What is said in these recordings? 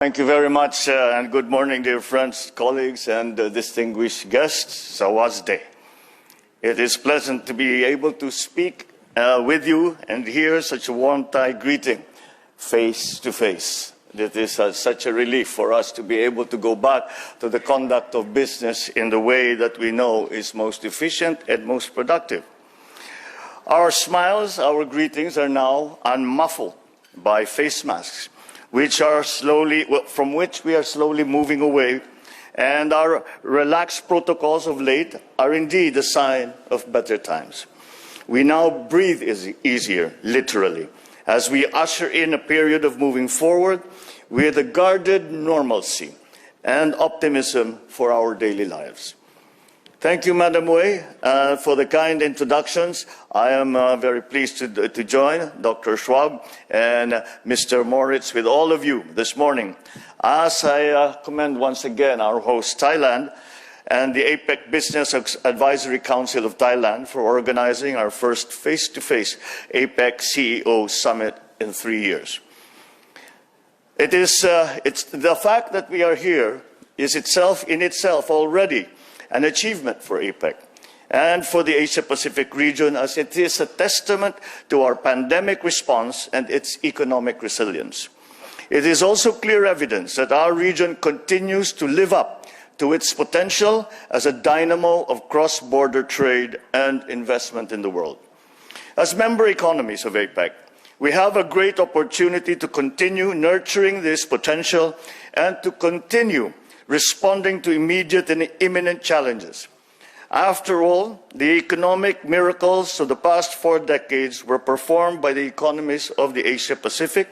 Thank you very much, and good morning, dear friends, colleagues, and distinguished guests. Sawadee. It is pleasant to be able to speak with you and hear such a warm Thai greeting face to face. It is such a relief for us to be able to go back to the conduct of business in the way that we know is most efficient and most productive. Our smiles, our greetings are now unmuffled by face masks, from which we are slowly moving away, and our relaxed protocols of late are indeed a sign of better times. We now breathe easier, literally, as we usher in a period of moving forward with a guarded normalcy and optimism for our daily lives. Thank you, Madam Wei, for the kind introductions. I am very pleased to join Dr. Schwab and Mr. Moritz with all of you this morning, as I commend once again our host, Thailand, and the APEC Business Advisory Council of Thailand for organizing our first face-to-face APEC CEO Summit in 3 years. It's the fact that we are here is in itself already an achievement for APEC and for the Asia-Pacific region, as it is a testament to our pandemic response and its economic resilience. It is also clear evidence that our region continues to live up to its potential as a dynamo of cross-border trade and investment in the world. As member economies of APEC, we have a great opportunity to continue nurturing this potential and to continue responding to immediate and imminent challenges. After all, the economic miracles of the past 4 decades were performed by the economies of the Asia-Pacific,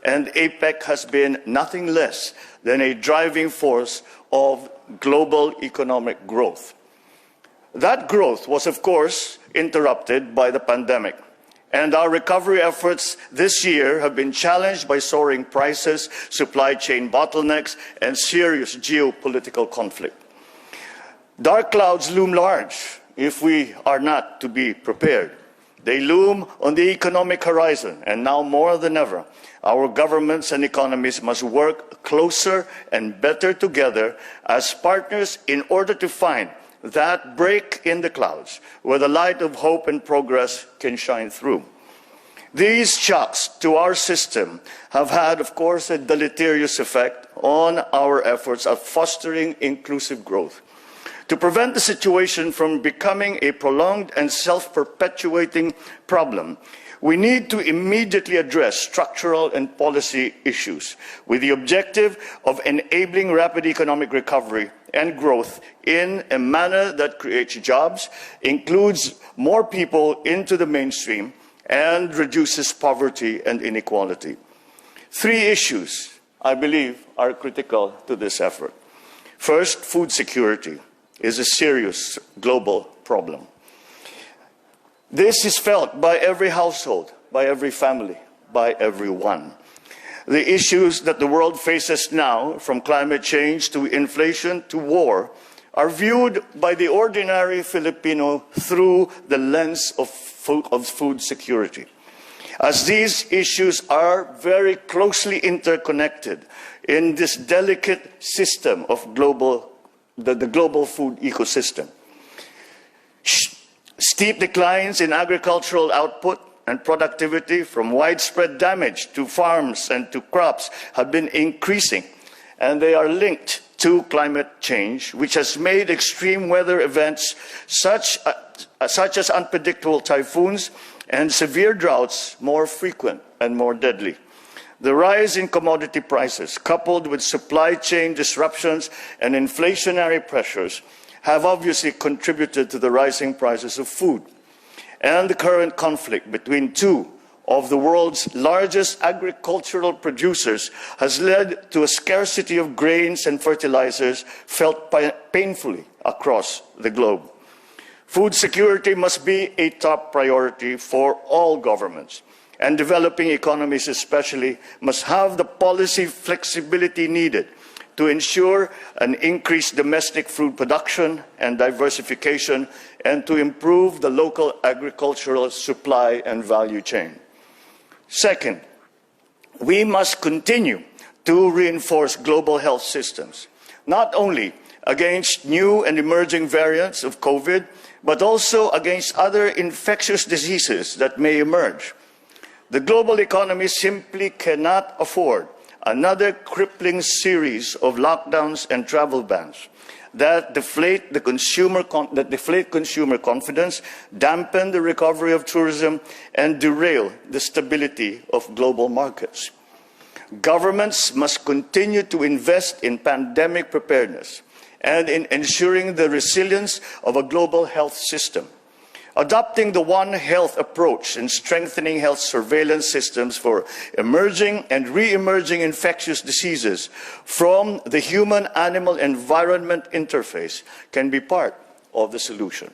and APEC has been nothing less than a driving force of global economic growth. That growth was, of course, interrupted by the pandemic, and our recovery efforts this year have been challenged by soaring prices, supply chain bottlenecks, and serious geopolitical conflict. Dark clouds loom large if we are not to be prepared. They loom on the economic horizon, and now more than ever, our governments and economies must work closer and better together as partners in order to find that break in the clouds where the light of hope and progress can shine through. These shocks to our system have had, of course, a deleterious effect on our efforts at fostering inclusive growth. To prevent the situation from becoming a prolonged and self-perpetuating problem, we need to immediately address structural and policy issues with the objective of enabling rapid economic recovery and growth in a manner that creates jobs, includes more people into the mainstream, and reduces poverty and inequality. 3 issues, I believe, are critical to this effort. First, food security is a serious global problem. This is felt by every household, by every family, by everyone. The issues that the world faces now, from climate change to inflation to war, are viewed by the ordinary Filipino through the lens of food security, as these issues are very closely interconnected in this delicate system of the global food ecosystem. Steep declines in agricultural output and productivity, from widespread damage to farms and to crops, have been increasing, and they are linked to climate change, which has made extreme weather events such as unpredictable typhoons and severe droughts more frequent and more deadly. The rise in commodity prices, coupled with supply chain disruptions and inflationary pressures, have obviously contributed to the rising prices of food. And the current conflict between 2 of the world's largest agricultural producers has led to a scarcity of grains and fertilizers felt painfully across the globe. Food security must be a top priority for all governments, and developing economies especially must have the policy flexibility needed to ensure an increased domestic food production and diversification, and to improve the local agricultural supply and value chain. Second, we must continue to reinforce global health systems, not only against new and emerging variants of COVID, but also against other infectious diseases that may emerge. The global economy simply cannot afford another crippling series of lockdowns and travel bans that deflate consumer confidence, dampen the recovery of tourism, and derail the stability of global markets. Governments must continue to invest in pandemic preparedness and in ensuring the resilience of a global health system. Adopting the One Health approach and strengthening health surveillance systems for emerging and re-emerging infectious diseases from the human-animal environment interface can be part of the solution.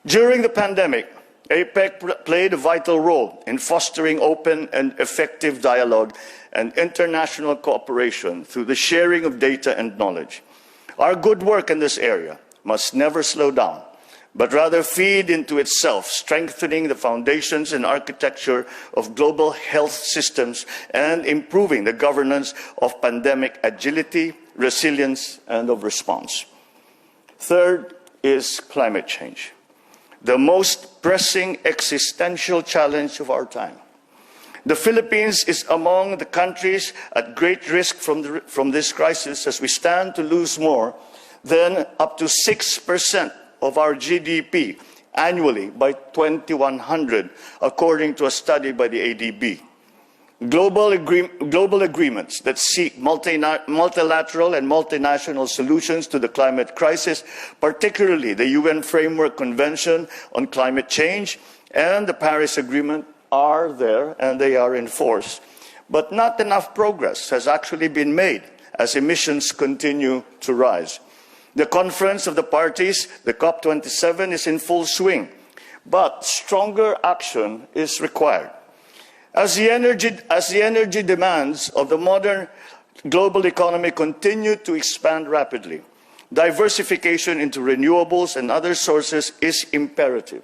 During the pandemic, APEC played a vital role in fostering open and effective dialogue and international cooperation through the sharing of data and knowledge. Our good work in this area must never slow down, but rather feed into itself, strengthening the foundations and architecture of global health systems and improving the governance of pandemic agility, resilience, and of response. Third is climate change, the most pressing existential challenge of our time. The Philippines is among the countries at great risk from this crisis, as we stand to lose more than up to 6% of our GDP annually by 2100, according to a study by the ADB. Global agreements that seek multilateral and multinational solutions to the climate crisis, particularly the UN Framework Convention on Climate Change and the Paris Agreement, are there and they are in force. But not enough progress has actually been made as emissions continue to rise. The Conference of the Parties, the COP27, is in full swing, but stronger action is required. As the energy demands of the modern global economy continue to expand rapidly, diversification into renewables and other sources is imperative.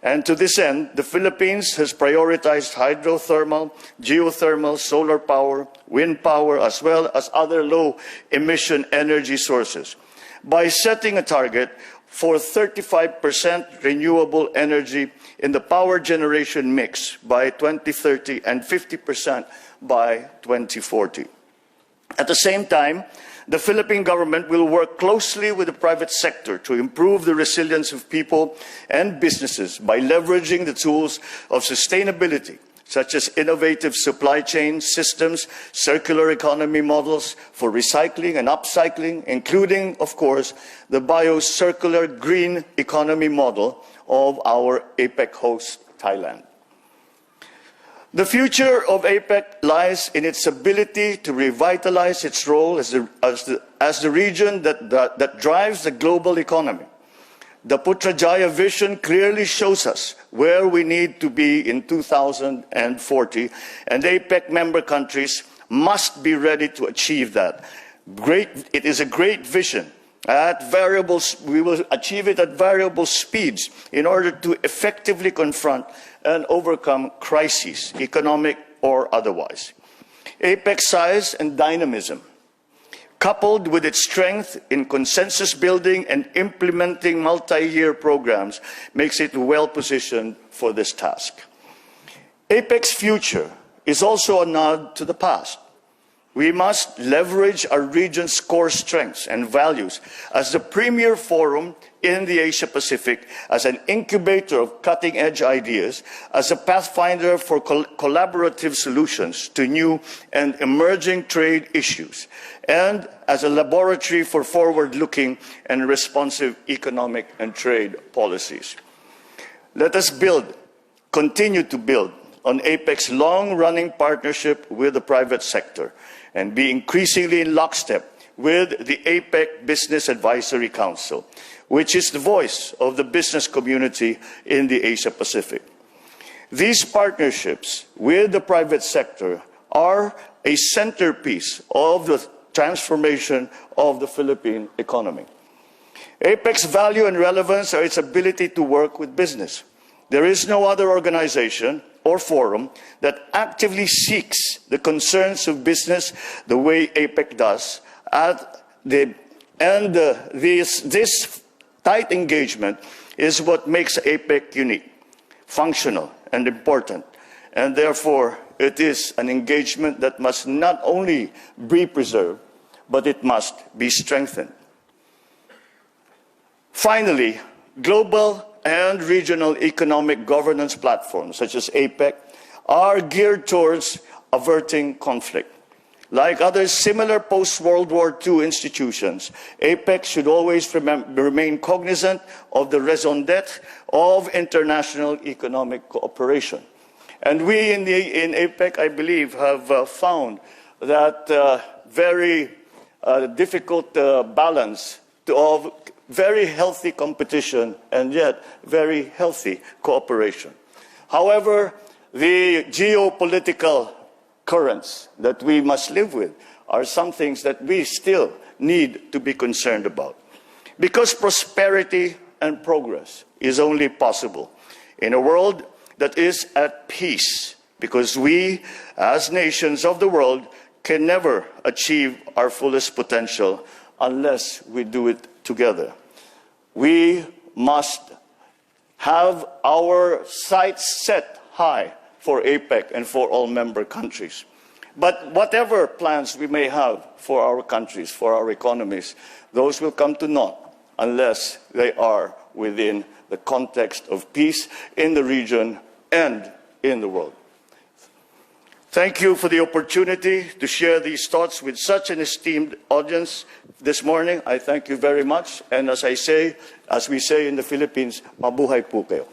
And to this end, the Philippines has prioritized hydrothermal, geothermal, solar power, wind power, as well as other low-emission energy sources, by setting a target for 35% renewable energy in the power generation mix by 2030 and 50% by 2040. At the same time, the Philippine government will work closely with the private sector to improve the resilience of people and businesses by leveraging the tools of sustainability, such as innovative supply chain systems, circular economy models for recycling and upcycling, including, of course, the bio-circular green economy model of our APEC host, Thailand. The future of APEC lies in its ability to revitalize its role as the region that drives the global economy. The Putrajaya vision clearly shows us where we need to be in 2040, and APEC member countries must be ready to achieve that. It is a great vision. We will achieve it at variable speeds in order to effectively confront and overcome crises, economic or otherwise. APEC's size and dynamism, coupled with its strength in consensus building and implementing multi-year programs, makes it well positioned for this task. APEC's future is also a nod to the past. We must leverage our region's core strengths and values as the premier forum in the Asia-Pacific, as an incubator of cutting-edge ideas, as a pathfinder for collaborative solutions to new and emerging trade issues, and as a laboratory for forward-looking and responsive economic and trade policies. Let us continue to build on APEC's long-running partnership with the private sector and be increasingly in lockstep with the APEC Business Advisory Council, which is the voice of the business community in the Asia-Pacific. These partnerships with the private sector are a centerpiece of the transformation of the Philippine economy. APEC's value and relevance are its ability to work with business. There is no other organization or forum that actively seeks the concerns of business the way APEC does, this tight engagement is what makes APEC unique, functional, and important. And therefore, it is an engagement that must not only be preserved, but it must be strengthened. Finally, global and regional economic governance platforms, such as APEC, are geared towards averting conflict. Like other similar post-World War II institutions, APEC should always remain cognizant of the raison d'etre of international economic cooperation. And we in APEC, I believe, have found that very difficult balance of very healthy competition and yet very healthy cooperation. However, the geopolitical currents that we must live with are some things that we still need to be concerned about. Because prosperity and progress is only possible in a world that is at peace, because we, as nations of the world, can never achieve our fullest potential unless we do it together. We must have our sights set high for APEC and for all member countries. But whatever plans we may have for our countries, for our economies, those will come to naught unless they are within the context of peace in the region and in the world. Thank you for the opportunity to share these thoughts with such an esteemed audience this morning. I thank you very much. And as we say in the Philippines, mabuhay po kayo.